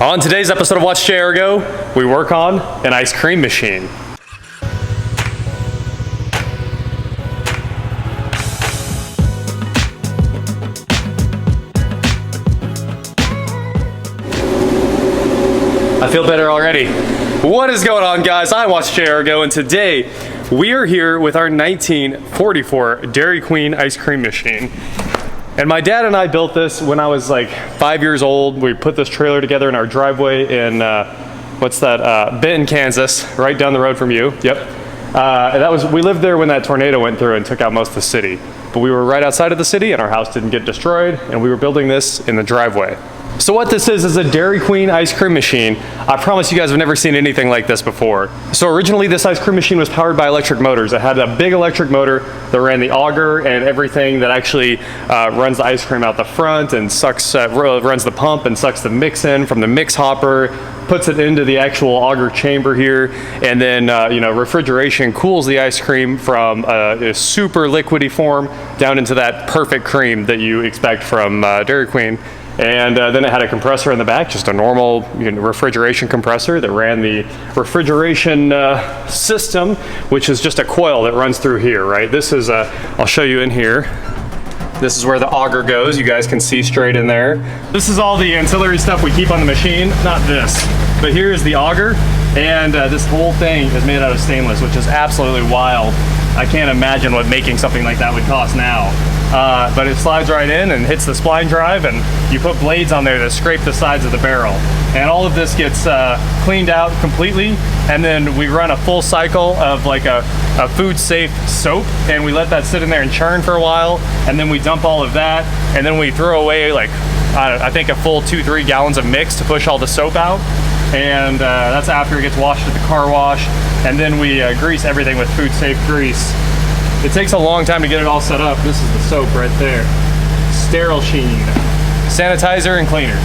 On today's episode of Watch JR Go, we work on an ice cream machine. I feel better already. What is going on, guys? I Watch JR Go, and today we are here with our 1944 Dairy Queen ice cream machine. And my dad and I built this when I was like 5 years old. We put this trailer together in our driveway in, Benton, Kansas, right down the road from you. Yep. We lived there when that tornado went through and took out most of the city. But we were right outside of the city and our house didn't get destroyed, and we were building this in the driveway. So what this is a Dairy Queen ice cream machine. I promise you guys have never seen anything like this before. So originally this ice cream machine was powered by electric motors. It had a big electric motor that ran the auger and everything that actually runs the ice cream out the front and runs the pump and sucks the mix in from the mix hopper, puts it into the actual auger chamber here, and then refrigeration cools the ice cream from a super liquidy form down into that perfect cream that you expect from Dairy Queen. And then it had a compressor in the back, just a normal refrigeration compressor that ran the refrigeration system, which is just a coil that runs through here, right? This is, I'll show you in here. This is where the auger goes. You guys can see straight in there. This is all the ancillary stuff we keep on the machine, not this. But here is the auger, and this whole thing is made out of stainless, which is absolutely wild. I can't imagine what making something like that would cost now. But it slides right in and hits the spline drive, and you put blades on there that scrape the sides of the barrel. And all of this gets cleaned out completely, and then we run a full cycle of like a food safe soap, and we let that sit in there and churn for a while, and then we dump all of that, and then we throw away like, I think a full 2-3 gallons of mix to push all the soap out. And that's after it gets washed at the car wash, and then we grease everything with food safe grease. It takes a long time to get it all set up. This is the soap right there. Sterile Sheen. Sanitizer and cleaner.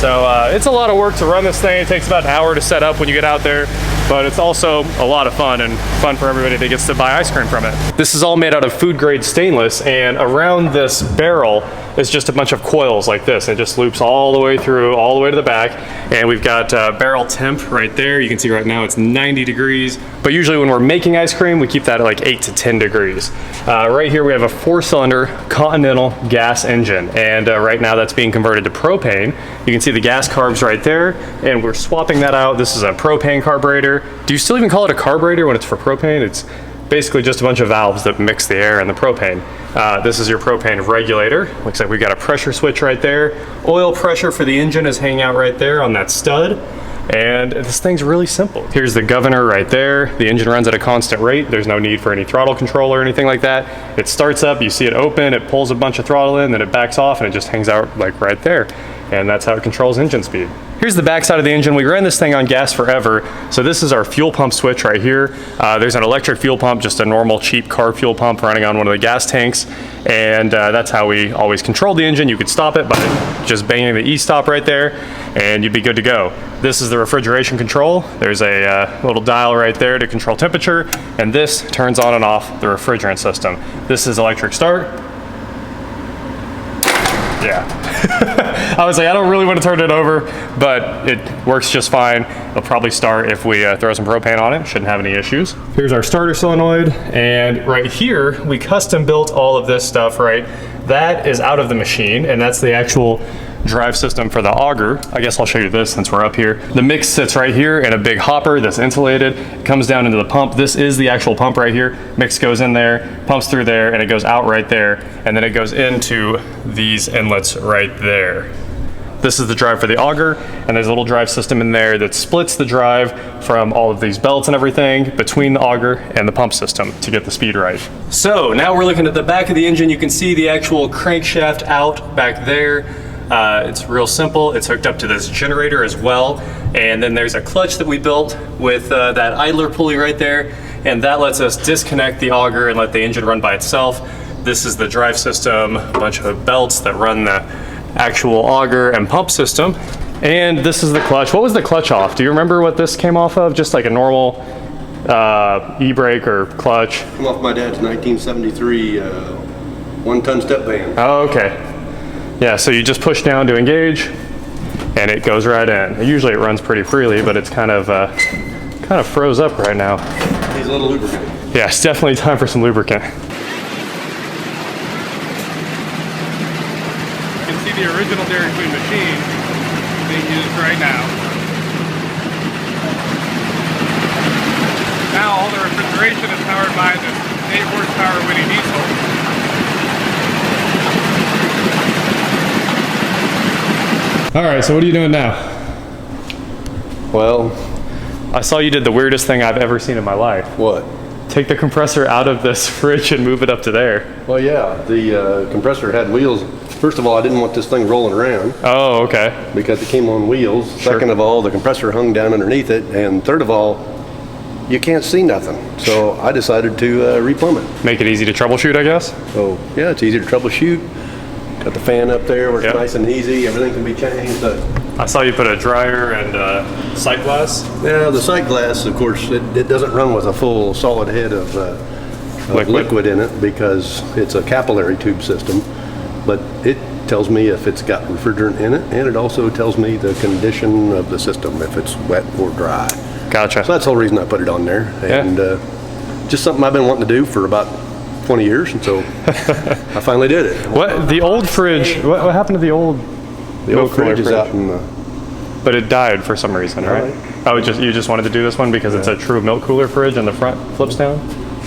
So it's a lot of work to run this thing. It takes about an hour to set up when you get out there, but it's also a lot of fun, and fun for everybody that gets to buy ice cream from it. This is all made out of food grade stainless, and around this barrel is just a bunch of coils like this. It just loops all the way through, all the way to the back, and we've got barrel temp right there. You can see right now it's 90 degrees, but usually when we're making ice cream, we keep that at like 8 to 10 degrees. Right here we have a 4-cylinder Continental gas engine, and right now that's being converted to propane. You can see the gas carbs right there, and we're swapping that out. This is a propane carburetor. Do you still even call it a carburetor when it's for propane? It's basically just a bunch of valves that mix the air and the propane. This is your propane regulator. Looks like we've got a pressure switch right there. Oil pressure for the engine is hanging out right there on that stud. And this thing's really simple. Here's the governor right there. The engine runs at a constant rate. There's no need for any throttle control or anything like that. It starts up, you see it open, it pulls a bunch of throttle in, then it backs off, and it just hangs out like right there. And that's how it controls engine speed. Here's the back side of the engine. We ran this thing on gas forever. So this is our fuel pump switch right here. There's an electric fuel pump, just a normal cheap car fuel pump running on one of the gas tanks. And that's how we always control the engine. You could stop it by just banging the e-stop right there, and you'd be good to go. This is the refrigeration control. There's a little dial right there to control temperature, and this turns on and off the refrigerant system. This is electric start. Yeah. I was like, I don't really want to turn it over, but it works just fine. It'll probably start if we throw some propane on it. Shouldn't have any issues. Here's our starter solenoid, and right here we custom built all of this stuff, right? That is out of the machine, and that's the actual drive system for the auger. I guess I'll show you this since we're up here. The mix sits right here in a big hopper that's insulated. It comes down into the pump. This is the actual pump right here. Mix goes in there, pumps through there, and it goes out right there, and then it goes into these inlets right there. This is the drive for the auger, and there's a little drive system in there that splits the drive from all of these belts and everything between the auger and the pump system to get the speed right. So now we're looking at the back of the engine. You can see the actual crankshaft out back there. It's real simple. It's hooked up to this generator as well, and then there's a clutch that we built with that idler pulley right there, and that lets us disconnect the auger and let the engine run by itself. This is the drive system, a bunch of belts that run the actual auger and pump system, and this is the clutch. What was the clutch off? Do you remember what this came off of? Just like a normal e-brake or clutch? Came off my dad's 1973 one-ton step van. Oh, okay. Yeah, so you just push down to engage, and it goes right in. Usually it runs pretty freely, but it's kind of froze up right now. Needs a little lubricant. Yeah, it's definitely time for some lubricant. You can see the original Dairy Queen machine being used right now. Now all the refrigeration is powered by this 8 horsepower Witte Diesel. All right, so what are you doing now? Well, I saw you did the weirdest thing I've ever seen in my life. what? Take the compressor out of this fridge and move it up to there. Well, yeah, the compressor had wheels. First of all, I didn't want this thing rolling around Oh, okay. because it came on wheels. Sure. Second of all, the compressor hung down underneath it. And third of all, you can't see nothing. So I decided to replumb it. Make it easy to troubleshoot, I guess. So yeah, it's easy to troubleshoot. Got the fan up there where it's Yep. nice and easy. Everything can be changed. I saw you put a dryer and sight glass. Yeah, the sight glass, of course, it doesn't run with a full solid head of liquid in it because it's a capillary tube system. But it tells me if it's got refrigerant in it, and it also tells me the condition of the system, if it's wet or dry. Gotcha. So that's the whole reason I put it on there. And just something I've been wanting to do for about 20 years, and so I finally did it. What the old fridge? What happened to the old? The old milk cooler fridge is out in the... But it died for some reason, right? Right. Oh, you just wanted to do this one because it's a true milk cooler fridge and the front flips down.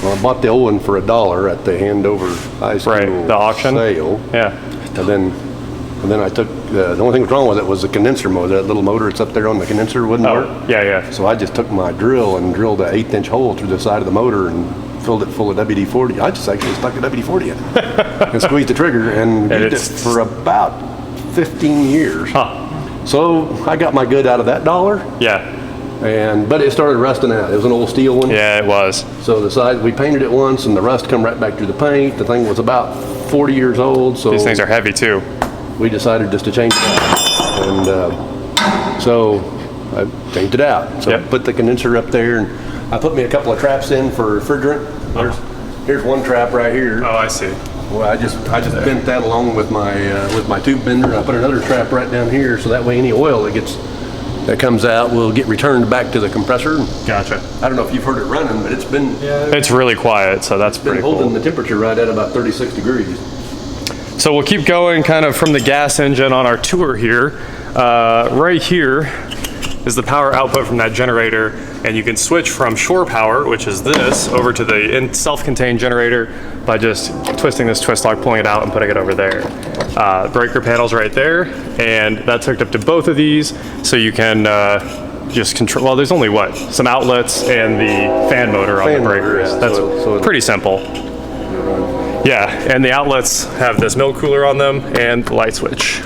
Well, I bought the old one for $1 at the Handover High School Right, the auction sale. Yeah. And then I took, the only thing that was wrong with it was the condenser motor. That little motor that's up there on the condenser wouldn't work. Oh, yeah. So I just took my drill and drilled an 1/8-inch hole through the side of the motor and filled it full of WD-40. I just actually stuck a WD-40 in it and squeezed the trigger and used it it's- for about 15 years. Huh. So I got my good out of that $1, Yeah. but it started rusting out. It was an old steel one. Yeah, it was. So the side, we painted it once and the rust come right back through the paint. The thing was about 40 years old, so These things are heavy too. we decided just to change it out. And so I changed it out. So Yep. I put the condenser up there and I put me a couple of traps in for refrigerant. Here's one trap right here. Oh, I see. Well, I just bent that along with my tube bender. I put another trap right down here so that way any oil that comes out will get returned back to the compressor. Gotcha. I don't know if you've heard it running, but it's been It's really quiet, so that's pretty holding cool. the temperature right at about 36 degrees. So we'll keep going kind of from the gas engine on our tour here. Right here is the power output from that generator, and you can switch from shore power, which is this, over to the self-contained generator by just twisting this twist lock, pulling it out and putting it over there. Breaker panel's right there, and that's hooked up to both of these, so you can just control, well, there's only some outlets and the fan motor on the breakers. yeah. That's So pretty simple. Yeah, and the outlets have this milk cooler on them and the light switch.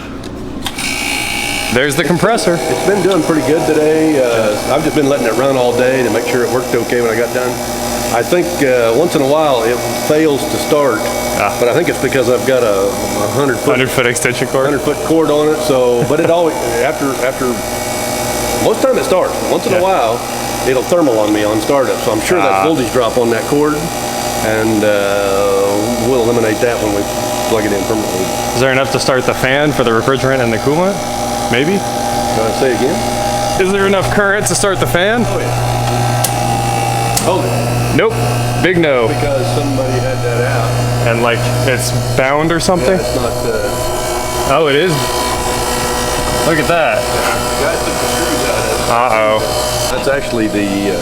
There's the compressor. It's been doing pretty good today. I've just been letting it run all day to make sure it worked okay when I got done. I think once in a while it fails to start, but I think it's because I've got a 100-foot extension cord. 100-foot cord on it. So, but it always after most time it starts. Once in a while, it'll thermal on me on startup. So I'm sure that voltage drop on that cord, and we'll eliminate that when we plug it in permanently. Is there enough to start the fan for the refrigerant and the coolant? Maybe? Can I say again? Is there enough current to start the fan? Oh yeah. Hold it. Nope. Big no. Because somebody had that out. And like it's bound or something? Yeah, it's not. Oh, it is. Look at that. Guys took the screws out of it. Uh-oh. That's actually the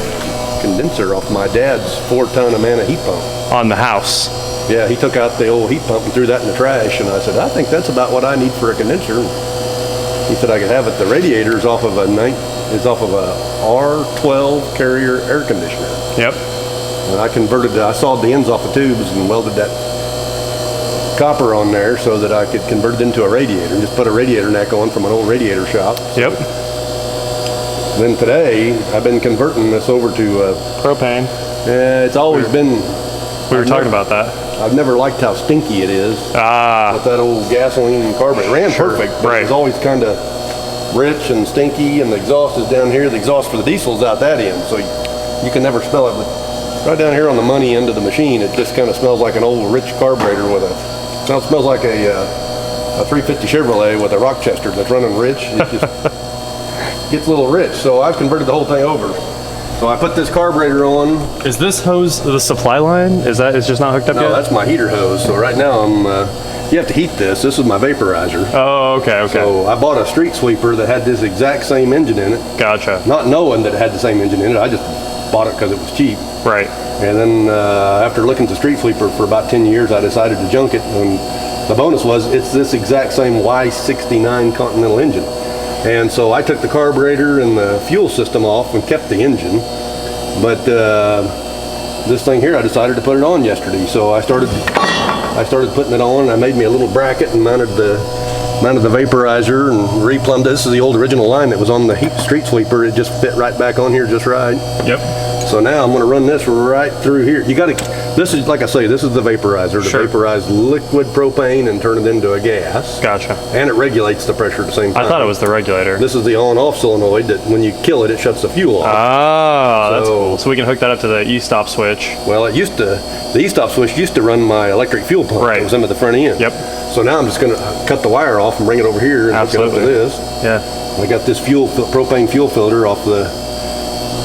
condenser off my dad's 4-ton Amana heat pump. On the house. Yeah, he took out the old heat pump and threw that in the trash, and I said, I think that's about what I need for a condenser. He said I could have it. The radiator is off of a R12 Carrier air conditioner. Yep. And I sawed the ends off the tubes and welded that copper on there so that I could convert it into a radiator and just put a radiator neck on from an old radiator shop. Yep. Then today, I've been converting this over to Propane. it's always been. We were talking about that. I've never liked how stinky it is. With that old gasoline carburetor. It ran perfect, but it was always kind of rich and stinky, and the exhaust is down here. The exhaust for the diesel's out that end, so you can never smell it. But right down here on the money end of the machine, it just kind of smells like an old rich carburetor with it smells like a a 350 Chevrolet with a Rochester that's running rich, it just gets a little rich. So I've converted the whole thing over. So I put this carburetor on. Is this hose the supply line? It's just not hooked up yet? No, that's my heater hose. So right now you have to heat this. This is my vaporizer. Oh, okay. So I bought a street sweeper that had this exact same engine in it. Gotcha. Not knowing that it had the same engine in it. I just bought it because it was cheap. Right. And then after looking at the street sweeper for about 10 years, I decided to junk it. And the bonus was it's this exact same Y69 Continental engine. And so I took the carburetor and the fuel system off and kept the engine. But this thing here, I decided to put it on yesterday. So I started putting it on. I made me a little bracket and mounted the vaporizer and replumbed it. This is the old original line that was on the street sweeper. It just fit right back on here just right. Yep. So now I'm going to run this right through here. This is, like I say, this is the vaporizer to vaporize liquid propane and turn it into a gas. Gotcha. And it regulates the pressure at the same time. I thought it was the regulator. This is the on-off solenoid that when you kill it, it shuts the fuel off. Ah, that's cool. So we can hook that up to the e-stop switch. Well, the e-stop switch used to run my electric fuel pump. Right. It was in at the front end. Yep. So now I'm just going to cut the wire off and bring it over here and hook it up to this. Yeah. I got this propane fuel filter off the.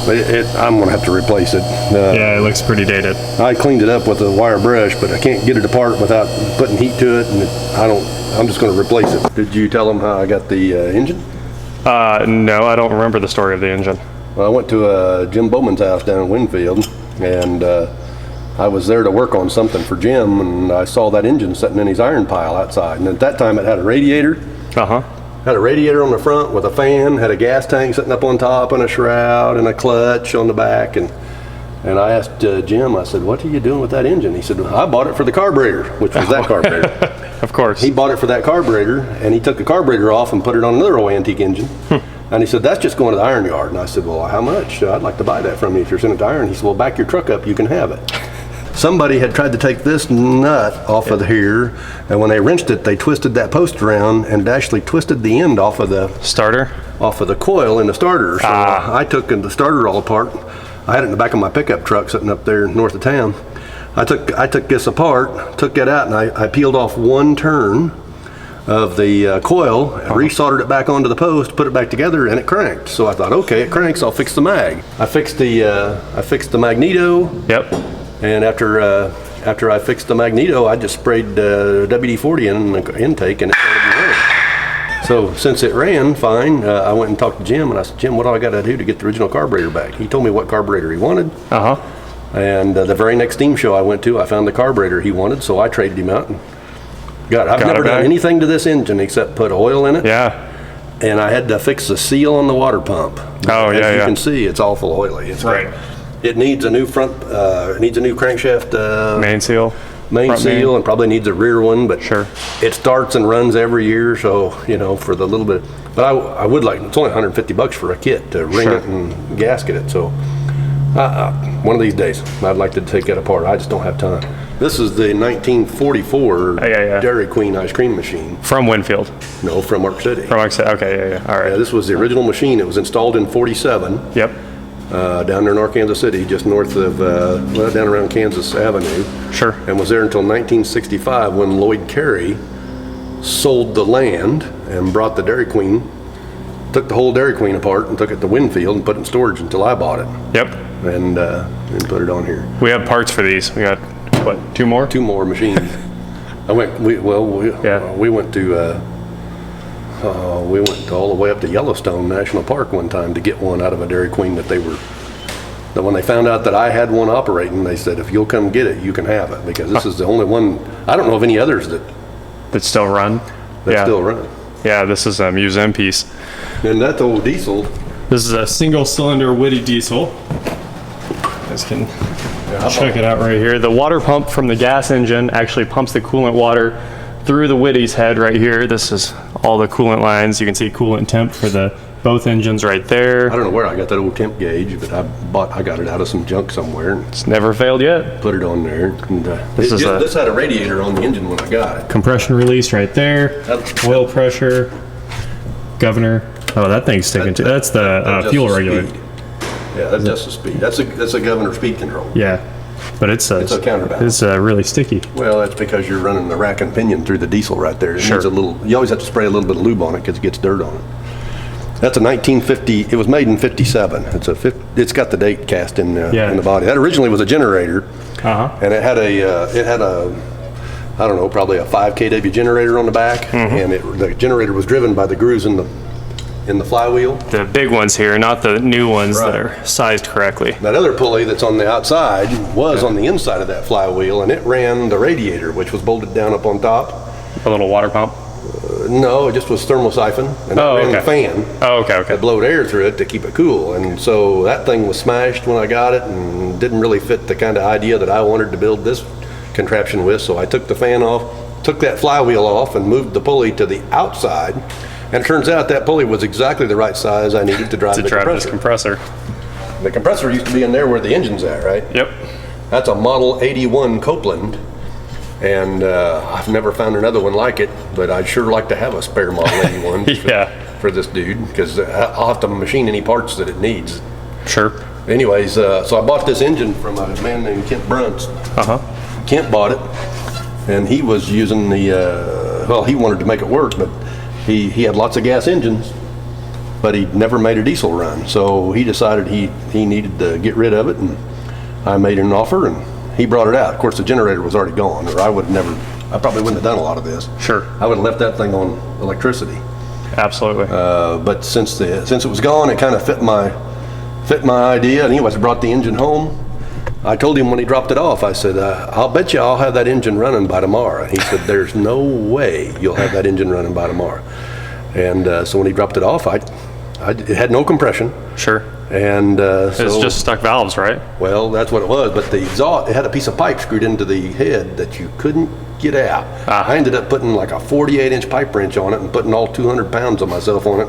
I'm going to have to replace it. Yeah, it looks pretty dated. I cleaned it up with a wire brush, but I can't get it apart without putting heat to it, and I'm just going to replace it. Did you tell them how I got the engine? No, I don't remember the story of the engine. Well, I went to Jim Bowman's house down in Winfield, and I was there to work on something for Jim, and I saw that engine sitting in his iron pile outside. And at that time, it had a radiator. Had a radiator on the front with a fan, had a gas tank sitting up on top and a shroud and a clutch on the back. And I asked Jim, I said, what are you doing with that engine? He said, I bought it for the carburetor, which was that carburetor. Of course. He bought it for that carburetor, and he took the carburetor off and put it on another old antique engine. And he said, that's just going to the iron yard. And I said, well, how much? I'd like to buy that from you if you're sending it to iron. He said, well, back your truck up, you can have it. Somebody had tried to take this nut off of here, and when they wrenched it, they twisted that post around and actually twisted the end off of the starter, off of the coil in the starter. So I took the starter all apart. I had it in the back of my pickup truck sitting up there north of town. I took this apart, took it out, and I peeled off one turn of the coil, and resoldered it back onto the post, put it back together, and it cranked. So I thought, okay, it cranks, I'll fix the mag. I fixed the magneto. Yep. And after I fixed the magneto, I just sprayed WD-40 in the intake, and it started running. So since it ran fine, I went and talked to Jim, and I said, Jim, what do I got to do to get the original carburetor back? He told me what carburetor he wanted. And the very next steam show I went to, I found the carburetor he wanted, so I traded him out. And I've never done anything to this engine except put oil in it. Yeah. And I had to fix the seal on the water pump. As you can see, it's awful oily. It's right. It needs a new crankshaft main seal, and probably needs a rear one, but it starts and runs every year, so for the little bit. But I would like, it's only $150 for a kit to ring it and gasket it. So one of these days I'd like to take that apart. I just don't have time. This is the 1944 Dairy Queen ice cream machine. From Winfield? No, from Ark City. From Ark City. Okay, all right. This was the original machine. It was installed in '47. Yep. Down there in Arkansas City, just north of, down around Kansas Avenue. Sure. And was there until 1965 when Lloyd Carey sold the land and brought the Dairy Queen, took the whole Dairy Queen apart and took it to Winfield and put it in storage until I bought it. Yep. And put it on here. We have parts for these. We got, what, two more? Two more machines. We went all the way up to Yellowstone National Park one time to get one out of a Dairy Queen that when they found out that I had one operating, they said, if you'll come get it, you can have it, because this is the only one. I don't know of any others that still run. Still run. Yeah, this is a museum piece. And that's old diesel. This is a single cylinder Witte Diesel. You guys can check it out right here. The water pump from the gas engine actually pumps the coolant water through the Whitty's head right here. This is all the coolant lines. You can see coolant temp for both engines right there. I don't know where I got that old temp gauge, but I got it out of some junk somewhere. It's never failed yet. Put it on there. And, this had a radiator on the engine when I got it. Compression release right there. Oil pressure. Governor. Oh, that thing's sticking to. That's the fuel regulator. Yeah, that's just the speed. That's a governor speed control. Yeah. But it's a counterbalance. It's really sticky. Well, that's because you're running the rack and pinion through the diesel right there. It Sure. needs a little. You always have to spray a little bit of lube on it because it gets dirt on it. That's a 1950. It was made in '57. It's got the date cast in the body. That originally was a generator, and it had a I don't know, probably a 5 kW generator on the back, and the generator was driven by the grooves in the flywheel. The big ones here, not the new ones Right. that are sized correctly. That other pulley that's on the outside was on the inside of that flywheel, and it ran the radiator, which was bolted down up on top. A little water pump. No, it just was thermal siphon, and that ran the fan. Oh, okay. That blowed air through it to keep it cool. And so that thing was smashed when I got it and didn't really fit the kind of idea that I wanted to build this contraption with. So I took the fan off, took that flywheel off, and moved the pulley to the outside. And it turns out that pulley was exactly the right size I needed to drive To the drive compressor. this compressor. The compressor used to be in there where the engine's at, right? Yep. That's a Model 81 Copeland. And I've never found another one like it, but I'd sure like to have a spare Model 81 for this dude, because I'll have to machine any parts that it needs. Sure. Anyways, so I bought this engine from a man named Kent Bruntz. Kent bought it, and he was using well, he wanted to make it work, but he had lots of gas engines, but he'd never made a diesel run. So he decided he needed to get rid of it, and I made an offer, and he brought it out. Of course, the generator was already gone, or I probably wouldn't have done a lot of this. Sure. I would have left that thing on electricity. Absolutely. But since it was gone, it kind of fit my idea. And anyways, I brought the engine home. I told him when he dropped it off, I said, I'll bet you I'll have that engine running by tomorrow. And he said, there's no way you'll have that engine running by tomorrow. And so when he dropped it off, it had no compression. Sure. And It's just stuck valves, right? well, that's what it was. But the exhaust, it had a piece of pipe screwed into the head that you couldn't get out. I ended up putting like a 48-inch pipe wrench on it and putting all 200 pounds of myself on it,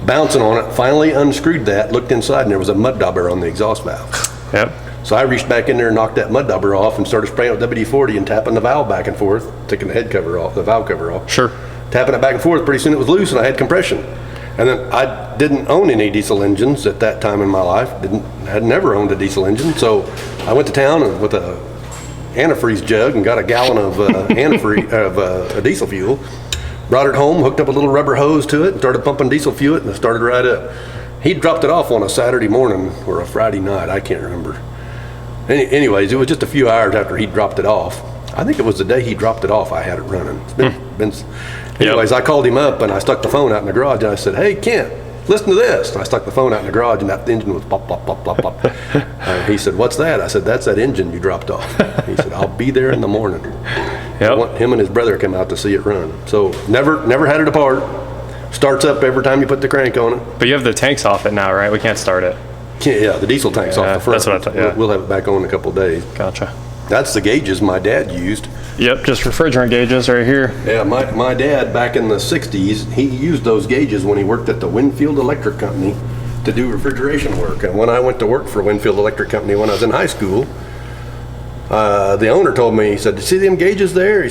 bouncing on it. Finally unscrewed that, looked inside, and there was a mud dauber on the exhaust valve. Yep. So I reached back in there and knocked that mud dauber off and started spraying with WD-40 and tapping the valve back and forth, taking the head cover off, the valve cover off. Sure. Tapping it back and forth. Pretty soon it was loose and I had compression. And then I didn't own any diesel engines at that time in my life. Had never owned a diesel engine. So I went to town with a antifreeze jug and got a gallon of diesel fuel. Brought it home, hooked up a little rubber hose to it, and started pumping diesel fuel, and it started right up. He dropped it off on a Saturday morning or a Friday night. I can't remember. Anyways, it was just a few hours after he dropped it off. I think it was the day he dropped it off I had it running. Anyways, I called him up and I stuck the phone out in the garage and I said, hey, Kent, listen to this. And I stuck the phone out in the garage and that engine was pop, pop, pop, pop, pop. He said, what's that? I said, that's that engine you dropped off. He said, I'll be there in the morning. I want him and his brother come out to see it run. So never had it apart. Starts up every time you put the crank on it. But you have the tanks off it now, right? We can't start it. Yeah, the diesel tank's off the front. That's what I thought, yeah. We'll have it back on in a couple of days. Gotcha. That's the gauges my dad used. Yep, just refrigerant gauges right here. Yeah, my dad back in the 60s, he used those gauges when he worked at the Winfield Electric Company to do refrigeration work. And when I went to work for Winfield Electric Company when I was in high school, the owner told me, he said, see them gauges there?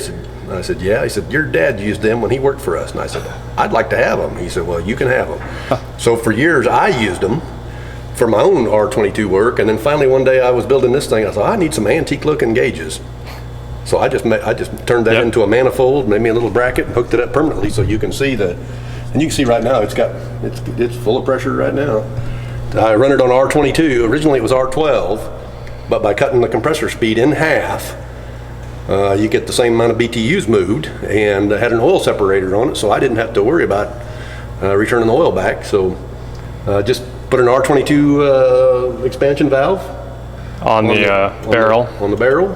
I said, yeah. He said, your dad used them when he worked for us. And I said, I'd like to have them. He said, well, you can have them. So for years I used them for my own R22 work, and then finally one day I was building this thing. I thought I need some antique looking gauges, so I just turned that into a manifold, made me a little bracket, and hooked it up permanently so you can see and you can see right now it's full of pressure right now. I run it on R22. Originally it was R12, but by cutting the compressor speed in half, you get the same amount of BTUs moved, and I had an oil separator on it, so I didn't have to worry about returning the oil back. So just put an R22 expansion valve on the barrel. On the barrel.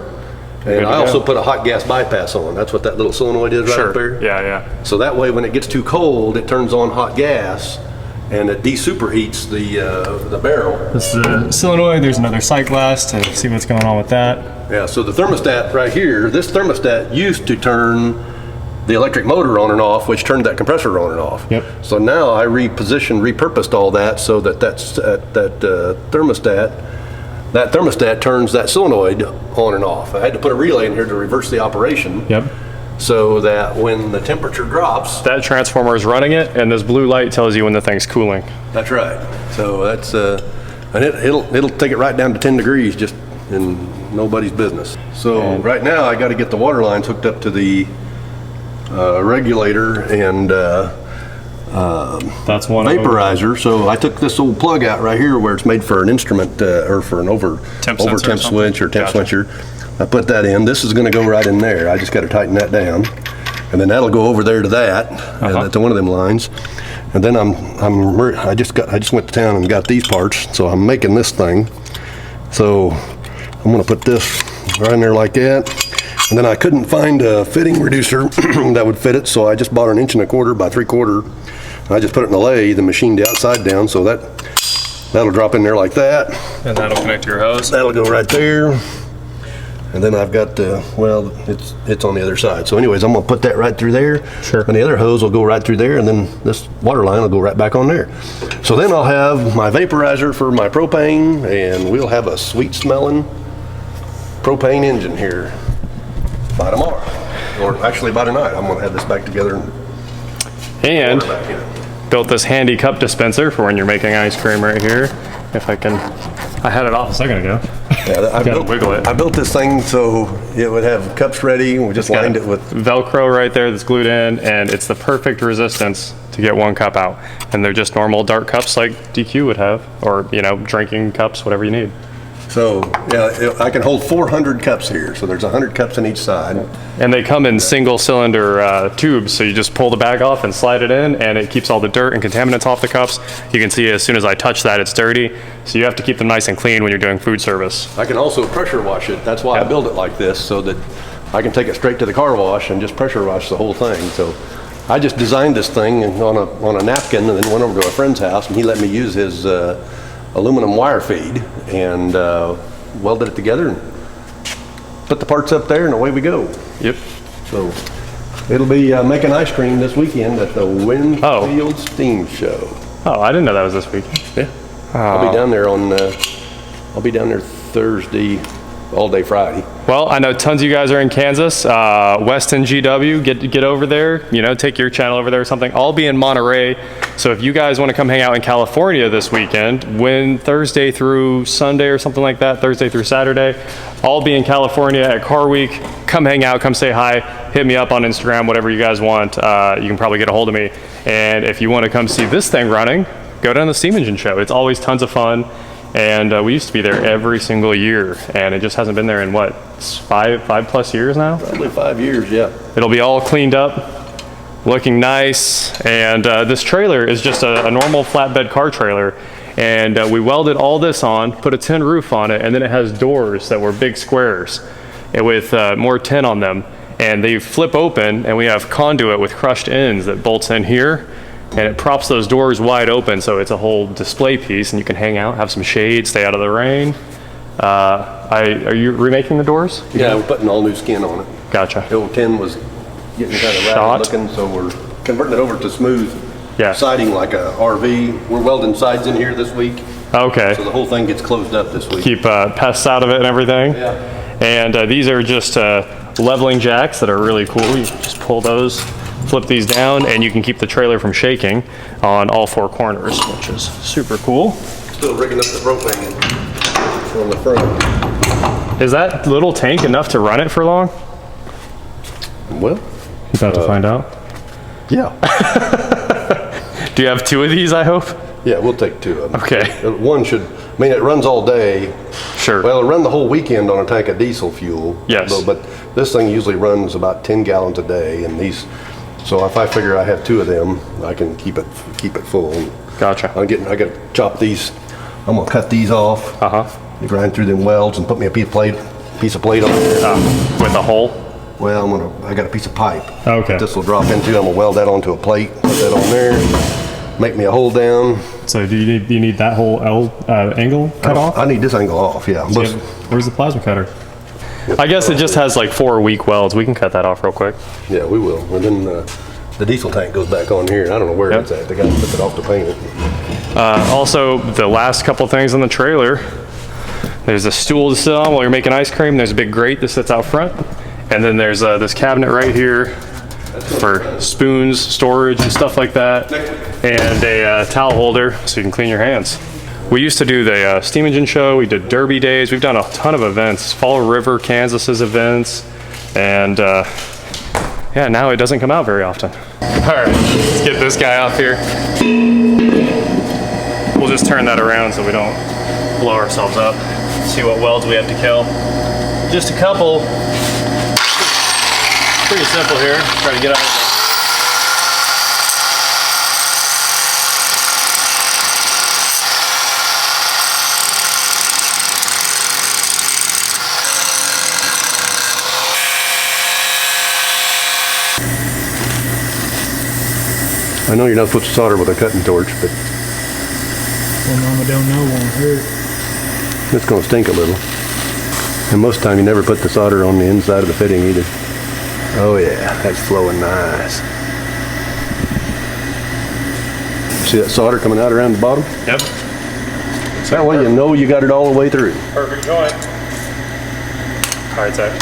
And I also put a hot gas bypass on. That's what that little solenoid is right up there. Yeah. So that way when it gets too cold, it turns on hot gas and it de-superheats the barrel. This is the solenoid. There's another sight glass to see what's going on with that. Yeah, so the thermostat right here, this thermostat used to turn the electric motor on and off, which turned that compressor on and off. Yep. So now I repurposed all that so that thermostat turns that solenoid on and off. I had to put a relay in here to reverse the operation. Yep. So that when the temperature drops, that transformer is running it, and this blue light tells you when the thing's cooling. That's right. So that's and it'll take it right down to 10 degrees just in nobody's business. So right now I got to get the water lines hooked up to the regulator and that's one vaporizer. So I took this old plug out right here where it's made for an instrument or for an over temp switch or temp switcher. I put that in. This is going to go right in there. I just got to tighten that down, and then that'll go over there to that, to one of them lines. And then I just went to town and got these parts, so I'm making this thing. So I'm going to put this right in there like that. And then I couldn't find a fitting reducer that would fit it, so I just bought an 1 1/4 by 3/4. I just put it in the lathe and machined the outside down, so that'll drop in there like that. And that'll connect to your hose. That'll go right there. And then I've got well, it's on the other side. So anyways, I'm gonna put that right through there. Sure. And the other hose will go right through there, and then this water line will go right back on there. So then I'll have my vaporizer for my propane, and we'll have a sweet smelling propane engine here by tomorrow, or actually by tonight. I'm gonna have this back together and built this handy cup dispenser for when you're making ice cream right here. If I can, I had it off a second ago. Yeah, I built this thing so it would have cups ready, and we just lined it with Velcro right there that's glued in, and it's the perfect resistance to get one cup out. And they're just normal dark cups like DQ would have, or drinking cups, whatever you need. So yeah, I can hold 400 cups here. So there's 100 cups on each side. And they come in single cylinder tubes. So you just pull the bag off and slide it in, and it keeps all the dirt and contaminants off the cups. You can see as soon as I touch that, it's dirty. So you have to keep them nice and clean when you're doing food service. I can also pressure wash it. That's why I build it like this, so that I can take it straight to the car wash and just pressure wash the whole thing. So I just designed this thing on a napkin, and then went over to a friend's house, and he let me use his aluminum wire feed and welded it together and put the parts up there, and away we go. Yep. So it'll be making ice cream this weekend at the Winfield Steam Show. Oh, I didn't know that was this weekend. Yeah. I'll be down there I'll be down there Thursday, all day Friday. Well, I know tons of you guys are in Kansas, Weston GW, get over there, take your channel over there or something. I'll be in Monterey, so if you guys want to come hang out in California this weekend, Thursday through Sunday or something like that, Thursday through Saturday, I'll be in California at Car Week. Come hang out, come say hi, hit me up on Instagram, whatever you guys want. You can probably get a hold of me. And if you want to come see this thing running, go down to the Steam Engine Show. It's always tons of fun. And we used to be there every single year, and it just hasn't been there in what, five plus years now? Probably 5 years, yeah. It'll be all cleaned up, looking nice, and this trailer is just a normal flatbed car trailer, and we welded all this on, put a tin roof on it, and then it has doors that were big squares with more tin on them, and they flip open, and we have conduit with crushed ends that bolts in here, and it props those doors wide open, so it's a whole display piece, and you can hang out, have some shade, stay out of the rain. Are you remaking the doors? Yeah, we're putting all new skin on it. Gotcha. The old tin was getting kind of ragged looking, so we're converting it over to smooth siding like a RV. We're welding sides in here this week. Okay. So the whole thing gets closed up this week. Keep pests out of it and everything. Yeah. And these are just leveling jacks that are really cool. You just pull those, flip these down, and you can keep the trailer from shaking on all four corners, which is super cool. Still rigging up the propane on the front. Is that little tank enough to run it for long? Well, you're about to find out. Yeah. Do you have two of these, I hope? Yeah, we'll take two of them. Okay. One should, it runs all day. Sure. Well, it'll run the whole weekend on a tank of diesel fuel. Yes. But this thing usually runs about 10 gallons a day, and so if I figure I have two of them, I can keep it full. Gotcha. I got to chop these. I'm gonna cut these off. Grind through them welds and put me a piece of plate on there. With a hole? Well, I got a piece of pipe. Okay. This will drop into. I'm gonna weld that onto a plate. Put that on there. Make me a hole down. So do you need that whole angle cut off? I need this angle off. Yeah. Where's the plasma cutter? I guess it just has like 4 weak welds. We can cut that off real quick. Yeah, we will. And then the diesel tank goes back on here. I don't know where it's at. They got to flip it off to paint it. Also, the last couple things on the trailer, there's a stool to sit on while you're making ice cream. There's a big grate that sits out front. And then there's this cabinet right here for spoons, storage, and stuff like that. And a towel holder so you can clean your hands. We used to do the steam engine show. We did derby days. We've done a ton of events. Fall River, Kansas's events. And yeah, now it doesn't come out very often. All right, let's get this guy off here. We'll just turn that around so we don't blow ourselves up. See what welds we have to kill. Just a couple. Pretty simple here. Try to get out of the I know you're not supposed to solder with a cutting torch, but Well, Mama don't know won't hurt. it's going to stink a little. And most of the time you never put the solder on the inside of the fitting either. Oh yeah, that's flowing nice. See that solder coming out around the bottom? Yep. That way you know you got it all the way through. Perfect joint. All right, Zach.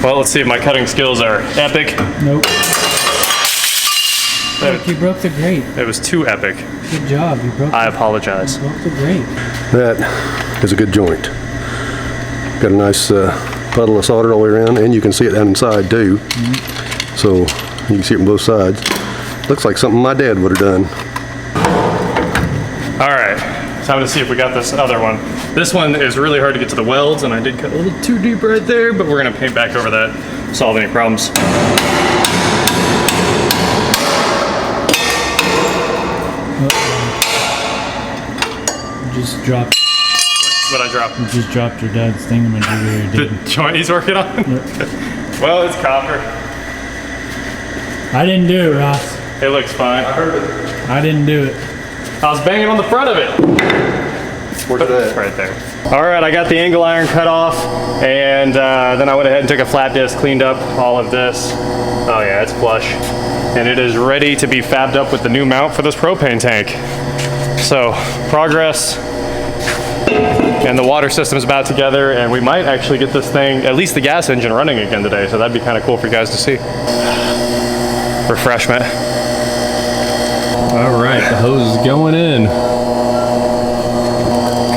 Well, let's see if my cutting skills are epic. Nope. Look, you broke the grate. It was too epic. Good job. You broke. I apologize. You broke the grate. That is a good joint. Got a nice puddle of solder all the way around, and you can see it down inside too. So you can see it from both sides. Looks like something my dad would have done. All right, time to see if we got this other one. This one is really hard to get to the welds, and I did cut a little too deep right there, but we're gonna paint back over that, solve any problems. You just dropped. What'd I drop? You just dropped your dad's thingamajigger. The joint he's working on? Yep. Well, it's copper. I didn't do it, Ross. It looks fine. I didn't do it. I was banging on the front of it. Where's that? Right there. All right, I got the angle iron cut off, and then I went ahead and took a flat disc, cleaned up all of this. Oh yeah, it's flush. And it is ready to be fabbed up with the new mount for this propane tank. So, progress. And the water system's about together, and we might actually get this thing, at least the gas engine, running again today, so that'd be kind of cool for you guys to see. Refreshment. All right, the hose is going in.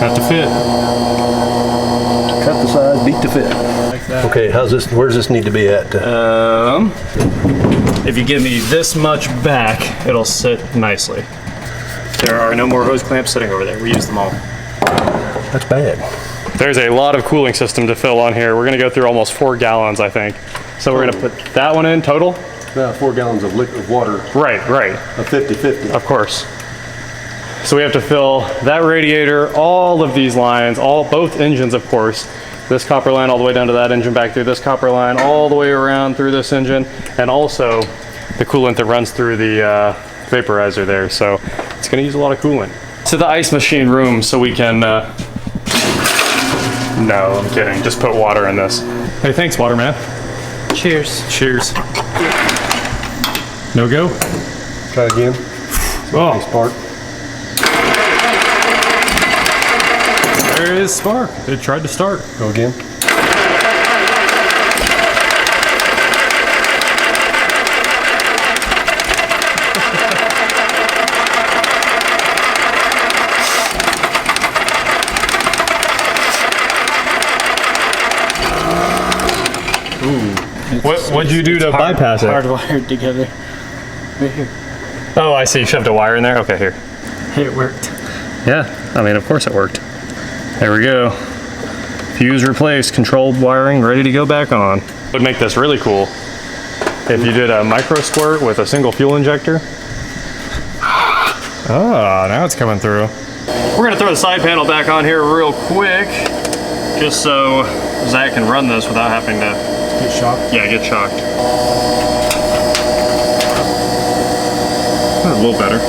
Cut to fit. Cut the size, beat the fit. Like that. Okay, where does this need to be at? If you give me this much back, it'll sit nicely. There are no more hose clamps sitting over there. We used them all. That's bad. There's a lot of cooling system to fill on here. We're gonna go through almost 4 gallons, I think. So we're gonna put that one in total. Now 4 gallons of liquid water, Right, a 50-50. of course. So we have to fill that radiator, all of these lines, both engines, of course. This copper line all the way down to that engine, back through this copper line, all the way around through this engine, and also the coolant that runs through the vaporizer there. So it's gonna use a lot of coolant. To the ice machine room so we can, no, I'm kidding. Just put water in this. Hey, thanks, Waterman. Cheers. Cheers. No go? Try again. Oh, Spark. there is spark. It tried to start. Go again. What'd you do to bypass it? Hardwired together. Right here. Oh, I see. You shoved a wire in there? Okay, here. It worked. Yeah, I mean, of course it worked. There we go. Fuse replaced, controlled wiring, ready to go back on. Would make this really cool if you did a micro squirt with a single fuel injector. Oh, now it's coming through. We're gonna throw the side panel back on here real quick, just so Zach can run this without having to Get shocked. Yeah, get shocked. That's a little better.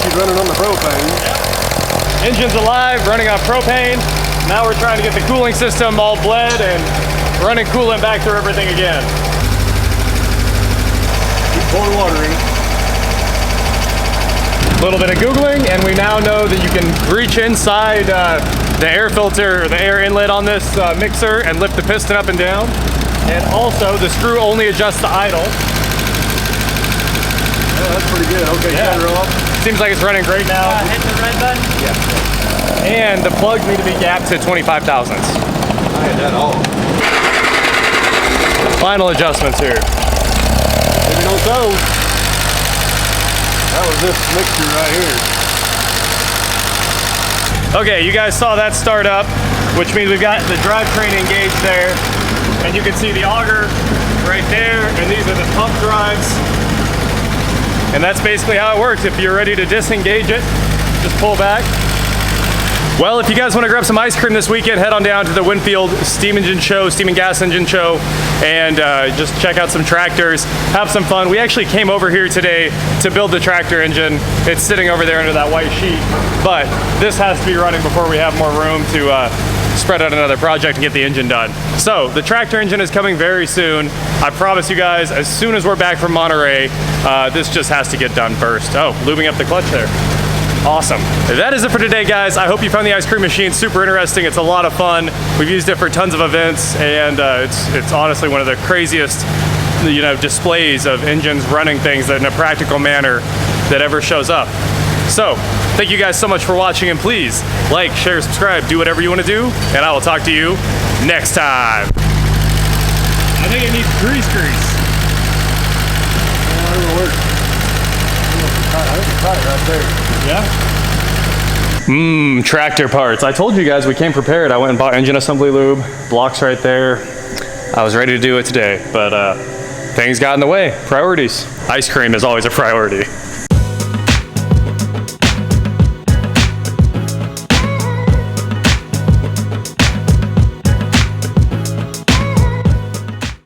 She's running on the propane. Engine's alive, running on propane. Now we're trying to get the cooling system all bled and running coolant back through everything again. Keep pouring water in. A little bit of Googling, and we now know that you can reach inside the air filter, or the air inlet on this mixer, and lift the piston up and down. And also, the screw only adjusts the idle. Oh, that's pretty good. Okay, Yeah. shut her off. Seems like it's running great now. Hit the red button. And the plugs need to be gapped to 25 thousandths. I had that all. Final adjustments here. Maybe don't go. That was this mixture right here. Okay, you guys saw that start up, which means we've got the drivetrain engaged there. And you can see the auger right there, and these are the pump drives. And that's basically how it works. If you're ready to disengage it, just pull back. Well, if you guys want to grab some ice cream this weekend, head on down to the Winfield Steam Engine Show, Steam and Gas Engine Show, and just check out some tractors, have some fun. We actually came over here today to build the tractor engine. It's sitting over there under that white sheet, but this has to be running before we have more room to spread out another project and get the engine done. So the tractor engine is coming very soon. I promise you guys, as soon as we're back from Monterey, this just has to get done first. Oh, lubing up the clutch there. Awesome. That is it for today, guys. I hope you found the ice cream machine super interesting. It's a lot of fun. We've used it for tons of events, and it's honestly one of the craziest, displays of engines running things in a practical manner that ever shows up. So, thank you guys so much for watching, and please like, share, subscribe, do whatever you want to do, and I will talk to you next time. I think it needs grease. I think it's tight right there. Yeah? Tractor parts. I told you guys we came prepared. I went and bought engine assembly lube, blocks right there. I was ready to do it today, but things got in the way. Priorities. Ice cream is always a priority.